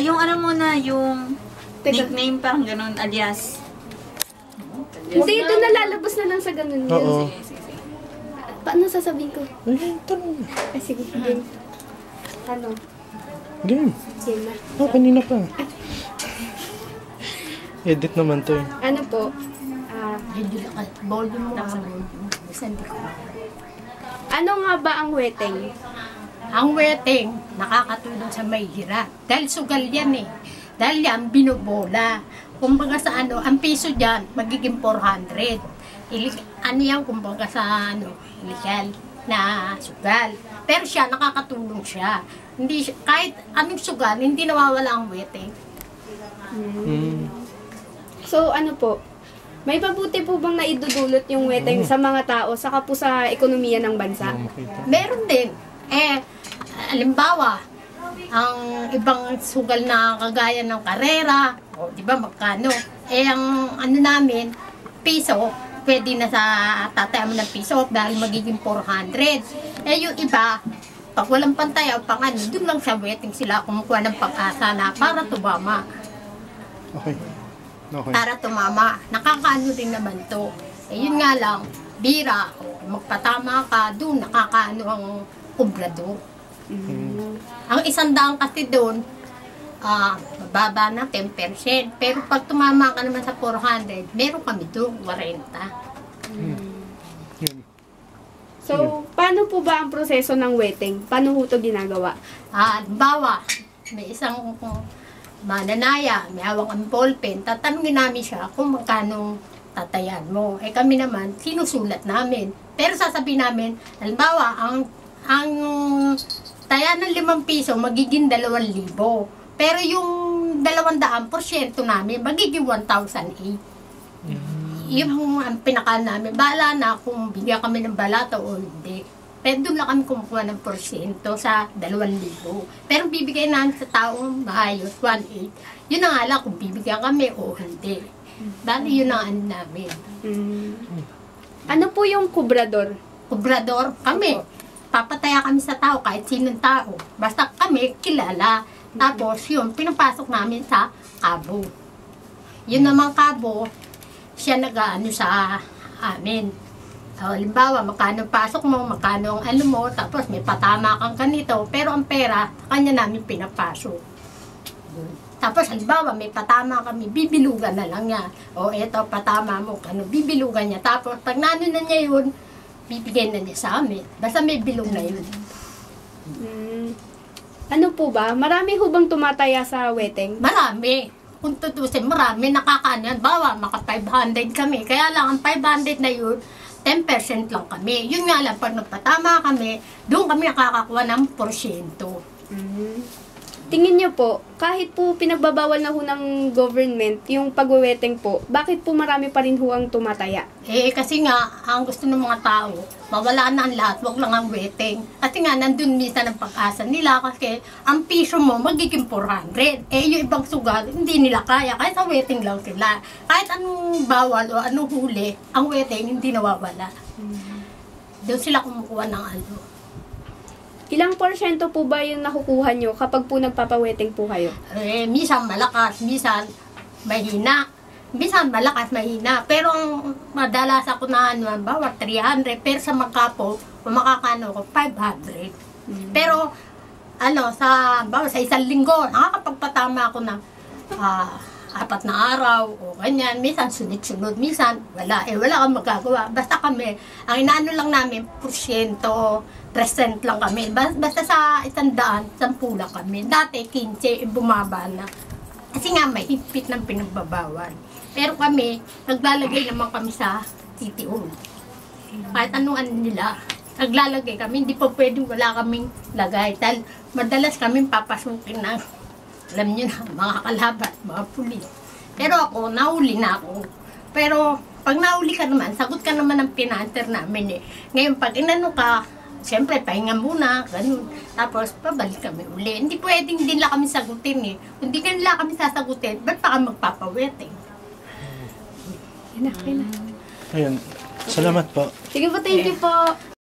yung ano muna, yung Teka. nickname parang ganun, alias. Hindi, ito nalalabas na lang sa ganun yun. Oo. Sige. Paano sasabihin ko? Ay, tanong. Ay, sige. Game. Ano? Game. Game na. Oh, kanina pa. Edit naman to eh. Ano po? Volume mo. Ano nga ba ang weteng? Ang weteng, nakakatulong sa may hirap. Dahil sugal yan eh. Dahil yan, binubola. Kumbaga sa ano, ang piso dyan, magiging 400. Ano yan, kumbaga sa ano, illegal na sugal. Pero siya, nakakatulong siya. Hindi siya, kahit anong sugal, hindi nawawala ang weteng. So, ano po? May pabuti po bang naidudulot yung weteng sa mga tao, saka po sa ekonomiya ng bansa? Meron din. Halimbawa, ang ibang sugal na kagaya ng karera, o di ba magkano? Ang ano namin, piso, pwede na sa tatay mo ng piso dahil magiging 400. Yung iba, pag walang pantayaw, pang ano, dun lang sa wetting sila kumukuha ng pag-asa na para tumama. Okay. Okay. Para tumama. Nakakaano rin naman to. Yun nga lang, bira, magpatama ka, dun nakakaano ang kubrador. Ang 100 kasi doon, mababa na 10%. Pero pag tumama ka naman sa 400, meron kami doon, 40. So, paano po ba ang proseso ng weteng? Paano po ito ginagawa? Bawa, may isang mananaya, may hawak ang ballpen, tatanungin namin siya kung magkano tatayan mo. Kami naman, sinusulat namin. Pero sasabihin namin, halimbawa, ang taya ng 5 piso, magiging 2,000. Pero yung 200% namin, magiging 1,008. Yung ang pinaka namin, bahala na kung bigyan kami ng balata o hindi. Pero doon lang kami kumukuha ng porsyento sa 2,000. Pero bibigay namin sa taong maayos, 1,800. Yun na nga lang kung bibigyan kami o hindi. Dahil yun ang ano namin. Ano po yung kubrador? Kubrador, kami. Papataya kami sa tao, kahit sinong tao. Basta kami, kilala. Tapos yun, pinapasok namin sa kabo. Yun namang kabo, siya nag-ano sa amin. Halimbawa, magkano pasok mo, magkano ang ano mo, tapos may patama kang ganito, pero ang pera, kanya namin pinapasok. Tapos halimbawa, may patama kami, bibilugan na lang niya. O eto, patama mo, bibilugan niya. Tapos pag nano na niya yun, bibigyan na niya sa amin. Basta may bilog na yun. Ano po ba? Marami ho bang tumataya sa weteng? Marami. Kung tutusin, marami. Nakakaano yan. Bawa, maka 500 kami. Kaya lang, ang 500 na yun, 10% lang kami. Yun nga lang, pag nagpatama kami, doon kami nakakakuha ng porsyento. Tingin niyo po, kahit po pinagbabawal na ho ng government yung pagweweteng po, bakit po marami pa rin ho ang tumataya? Kasi nga, ang gusto ng mga tao, mawala na ang lahat, wag lang ang weteng. Kasi nga, nandun minsan ang pag-asa nila kasi ang piso mo magiging 400. Yung ibang sugal, hindi nila kaya. Kahit sa weteng lang sila. Kahit anong bawal o anong huli, ang weteng hindi nawawala. Doon sila kumukuha ng ano. Ilang porsyento po ba yung nakukuha nyo kapag po nagpapaweteng po kayo? Minsan malakas, minsan mahina. Minsan malakas, mahina. Pero ang madalas ako na ano, bawat 300. Pero sa magkapo, makakano ko 500. Pero ano, bawat sa 1 linggo, nakakapagpatama ako ng 4 na araw o ganyan. Minsan sunod-sunod, minsan wala. Wala kang magagawa. Basta kami, ang inaano lang namin, porsyento, present lang kami. Basta sa 100, 10 lang kami. Dati, 15, bumaba na. Kasi nga, may higpit ng pinagbabawal. Pero kami, naglalagay naman kami sa City Hall. Kahit anong ano nila, naglalagay kami. Hindi pa pwedeng wala kaming lagay. Dahil madalas kaming papasukin ng, alam nyo na, mga kalabat, mga pulis. Pero ako, nahuli na ako. Pero, pag nahuli ka naman, sagot ka naman ng pinanter namin eh. Ngayon, pag inano ka, siyempre, pahinga muna, ganun. Tapos, pabalik kami uli. Hindi pwedeng din lang kami sagutin eh. Kung di ka nila kami sasagutin, ba't pa kami magpapaweteng? Ayun na. Ayun. Salamat po. Sige po, thank you po.